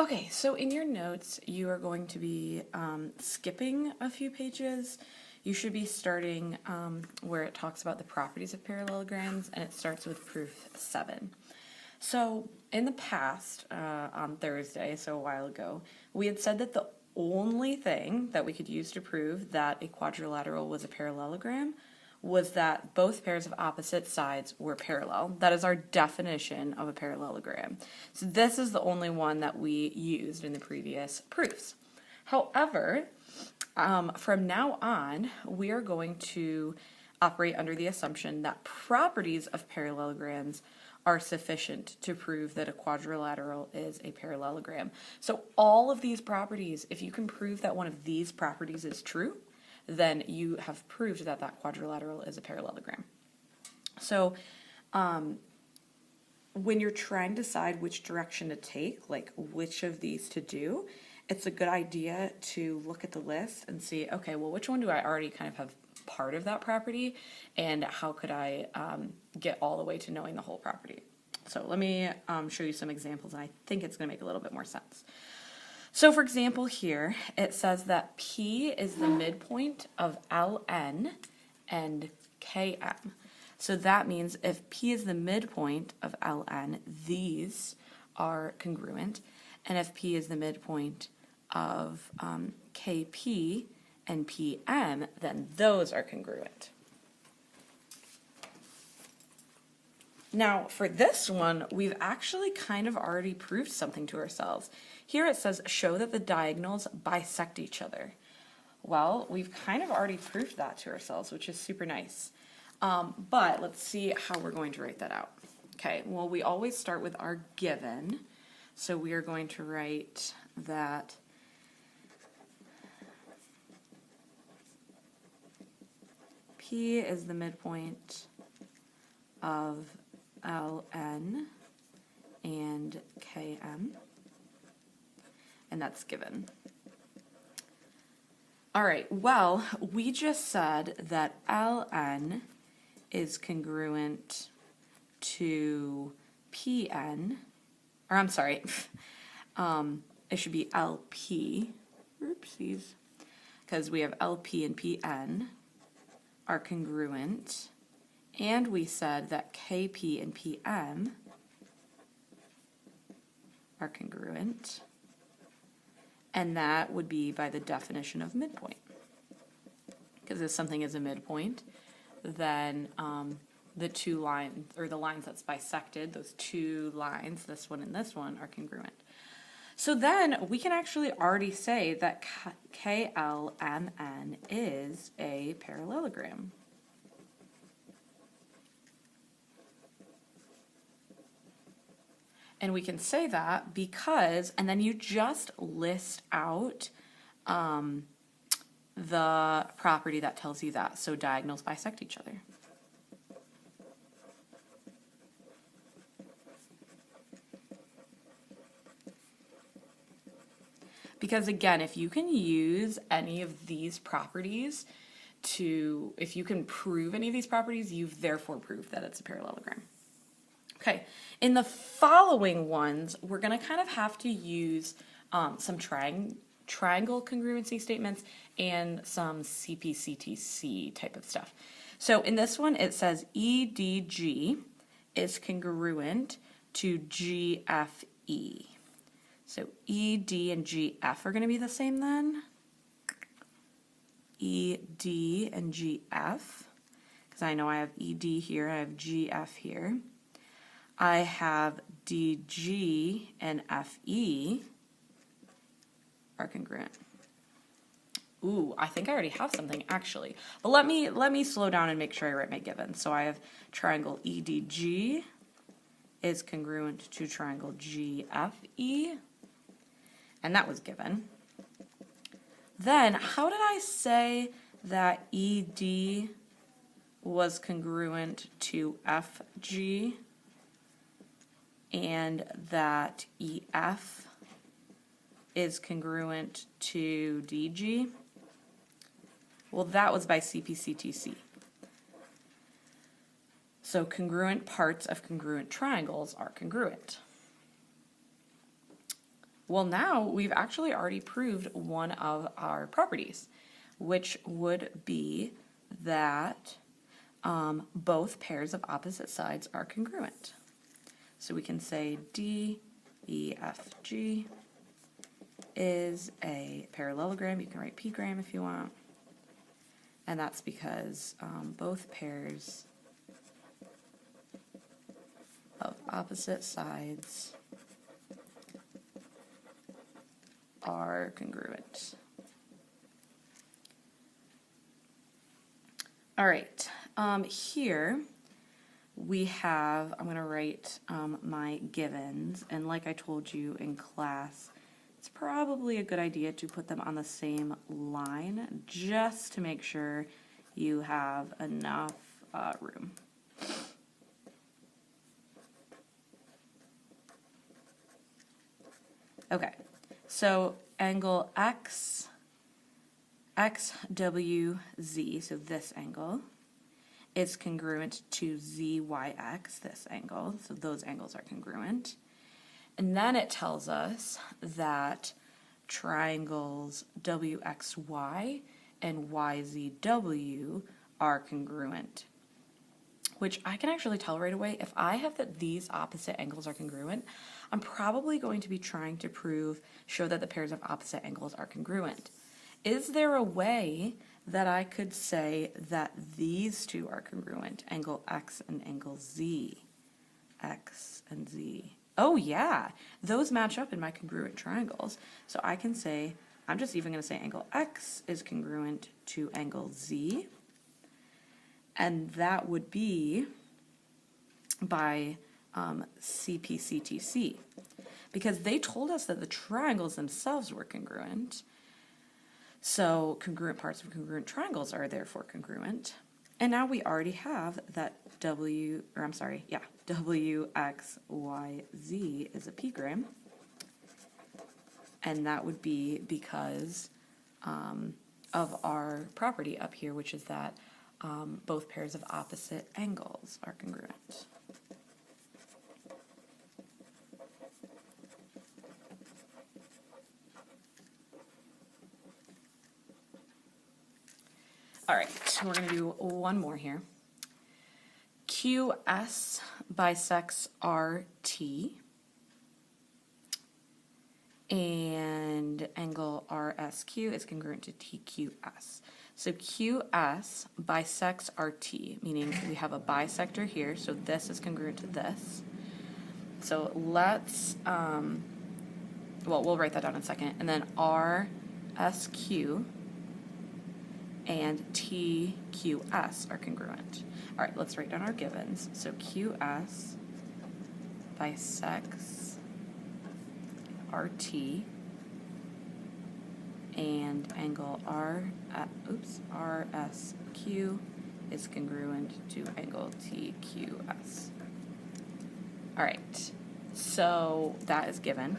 Okay, so in your notes, you are going to be skipping a few pages. You should be starting where it talks about the properties of parallelograms, and it starts with proof 7. So in the past, on Thursday, so a while ago, we had said that the only thing that we could use to prove that a quadrilateral was a parallelogram was that both pairs of opposite sides were parallel. That is our definition of a parallelogram. So this is the only one that we used in the previous proofs. However, from now on, we are going to operate under the assumption that properties of parallelograms are sufficient to prove that a quadrilateral is a parallelogram. So all of these properties, if you can prove that one of these properties is true, then you have proved that that quadrilateral is a parallelogram. So when you're trying to decide which direction to take, like which of these to do, it's a good idea to look at the list and see, okay, well, which one do I already kind of have part of that property, and how could I get all the way to knowing the whole property? So let me show you some examples, and I think it's going to make a little bit more sense. So for example here, it says that P is the midpoint of Ln and Km. So that means if P is the midpoint of Ln, these are congruent, and if P is the midpoint of Kp and Pm, then those are congruent. Now, for this one, we've actually kind of already proved something to ourselves. Here it says, show that the diagonals bisect each other. Well, we've kind of already proved that to ourselves, which is super nice. But let's see how we're going to write that out. Okay, well, we always start with our given. So we are going to write that P is the midpoint of Ln and Km, and that's given. All right, well, we just said that Ln is congruent to Pn, or I'm sorry, it should be Lp, oopsies, because we have Lp and Pn are congruent. And we said that Kp and Pm are congruent, and that would be by the definition of midpoint. Because if something is a midpoint, then the two lines, or the lines that's bisected, those two lines, this one and this one, are congruent. So then we can actually already say that KLMN is a parallelogram. And we can say that because, and then you just list out the property that tells you that. So diagonals bisect each other. Because again, if you can use any of these properties if you can prove any of these properties, you've therefore proved that it's a parallelogram. Okay, in the following ones, we're going to kind of have to use some triangle congruency statements and some CP/CTC type of stuff. So in this one, it says EDG is congruent to GFE. So ED and GF are going to be the same then. ED and GF, because I know I have ED here, I have GF here. I have DG and FE are congruent. Ooh, I think I already have something actually. But let me slow down and make sure I write my given. So I have triangle EDG is congruent to triangle GFE, and that was given. Then how did I say that ED was congruent to FG? And that EF is congruent to DG? Well, that was by CP/CTC. So congruent parts of congruent triangles are congruent. Well, now we've actually already proved one of our properties, which would be that both pairs of opposite sides are congruent. So we can say DEFG is a parallelogram. You can write P-gram if you want. And that's because both pairs of opposite sides are congruent. All right, here we have, I'm going to write my givens, and like I told you in class, it's probably a good idea to put them on the same line just to make sure you have enough room. Okay, so angle XWZ, so this angle, is congruent to ZYX, this angle, so those angles are congruent. And then it tells us that triangles WXY and YZW are congruent, which I can actually tell right away. If I have that these opposite angles are congruent, I'm probably going to be trying to show that the pairs of opposite angles are congruent. Is there a way that I could say that these two are congruent, angle X and angle Z? X and Z. Oh yeah, those match up in my congruent triangles. So I can say, I'm just even going to say angle X is congruent to angle Z, and that would be by CPCTC, because they told us that the triangles themselves were congruent. So congruent parts of congruent triangles are therefore congruent. And now we already have that WXYZ is a p-gram. And that would be because of our property up here, which is that both pairs of opposite angles are congruent. All right, we're going to do one more here. QS bisects RT, and angle RSQ is congruent to TQS. So QS bisects RT, meaning we have a bisector here, so this is congruent to this. So let's, well, we'll write that down in a second, and then RSQ and TQS are congruent. All right, let's write down our givens. So QS bisects RT, and angle RSQ is congruent to angle TQS. All right, so that is given.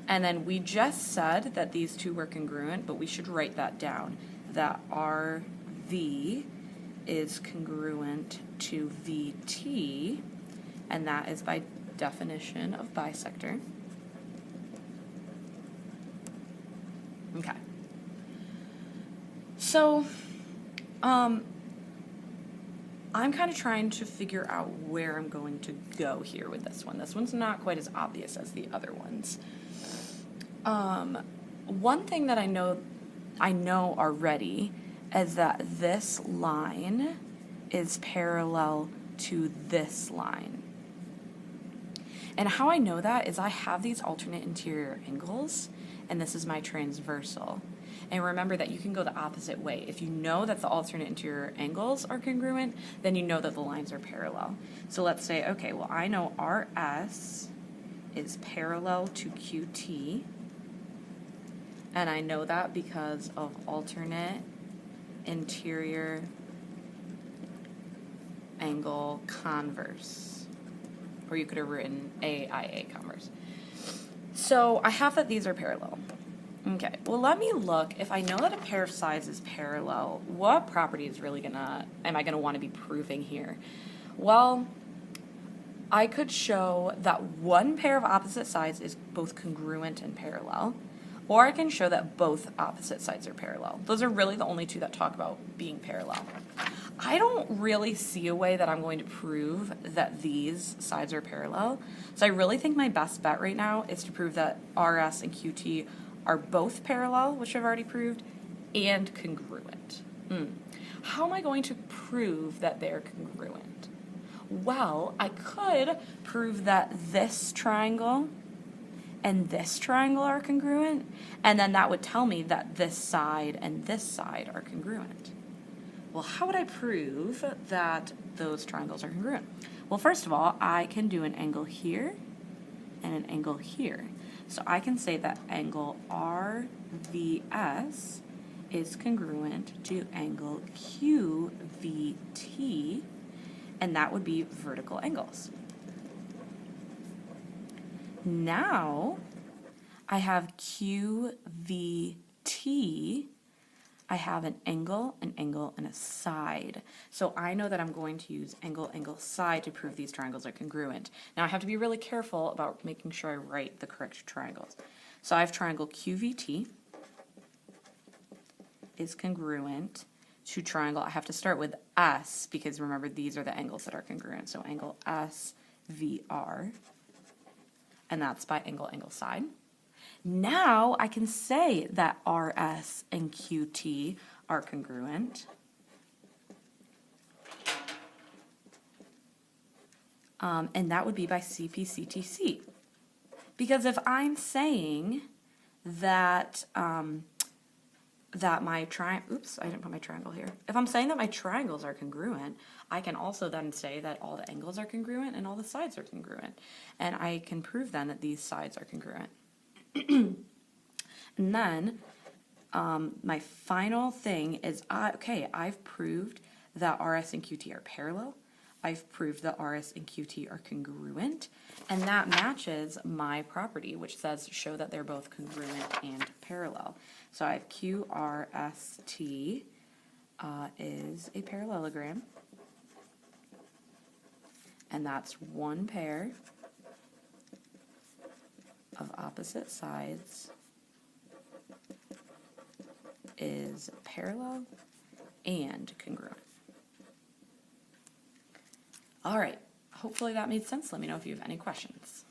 And then we just said that these two were congruent, but we should write that down, that RV is congruent to VT, and that is by definition of bisector. Okay. So, I'm kind of trying to figure out where I'm going to go here with this one. This one's not quite as obvious as the other ones. One thing that I know already is that this line is parallel to this line. And how I know that is I have these alternate interior angles, and this is my transversal. And remember that you can go the opposite way. If you know that the alternate interior angles are congruent, then you know that the lines are parallel. So let's say, okay, well, I know RS is parallel to QT, and I know that because of alternate interior angle converse. Or you could have written AIA converse. So I have that these are parallel. Okay, well, let me look. If I know that a pair of sides is parallel, what property is really am I gonna want to be proving here? Well, I could show that one pair of opposite sides is both congruent and parallel, or I can show that both opposite sides are parallel. Those are really the only two that talk about being parallel. I don't really see a way that I'm going to prove that these sides are parallel, so I really think my best bet right now is to prove that RS and QT are both parallel, which I've already proved, and congruent. How am I going to prove that they're congruent? Well, I could prove that this triangle and this triangle are congruent, and then that would tell me that this side and this side are congruent. Well, how would I prove that those triangles are congruent? Well, first of all, I can do an angle here and an angle here. So I can say that angle RVS is congruent to angle QVT, and that would be vertical angles. Now I have QVT. I have an angle, and a side. So I know that I'm going to use angle, side to prove these triangles are congruent. Now I have to be really careful about making sure I write the correct triangles. So I have triangle QVT is congruent to triangle. I have to start with S because remember these are the angles that are congruent. So angle SVR, and that's by angle, side. Now I can say that RS and QT are congruent. And that would be by CPCTC. Because if I'm saying that that my oops, I didn't put my triangle here. If I'm saying that my triangles are congruent, I can also then say that all the angles are congruent and all the sides are congruent. And I can prove then that these sides are congruent. And then my final thing is, I've proved that RS and QT are parallel. I've proved that RS and QT are congruent, and that matches my property, which says show that they're both congruent and parallel. So I have QRST is a parallelogram, and that's one pair of opposite sides is parallel and congruent. All right, hopefully that made sense. Let me know if you have any questions.